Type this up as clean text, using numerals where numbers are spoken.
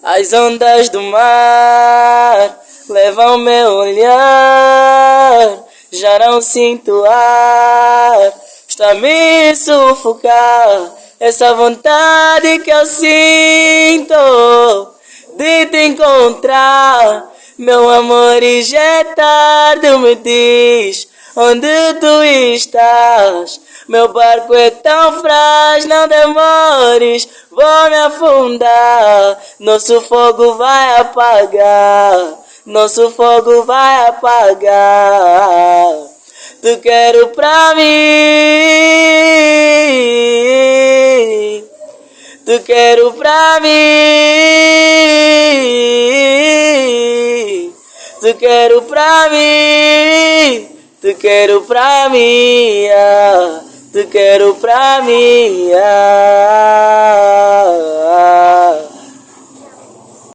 As ondas do mar levam meu olhar, já não sinto ar, está a me sufocar. Essa vontade que eu sinto de te encontrar, meu amor, e já é tarde, me diz onde tu estás. Meu barco é tão frágil, não demores, vou me afundar. Nosso fogo vai apagar, nosso fogo vai apagar. Tu quero pra mim, tu quero pra mim, tu quero pra mim, tu quero pra mim, tu quero pra mim.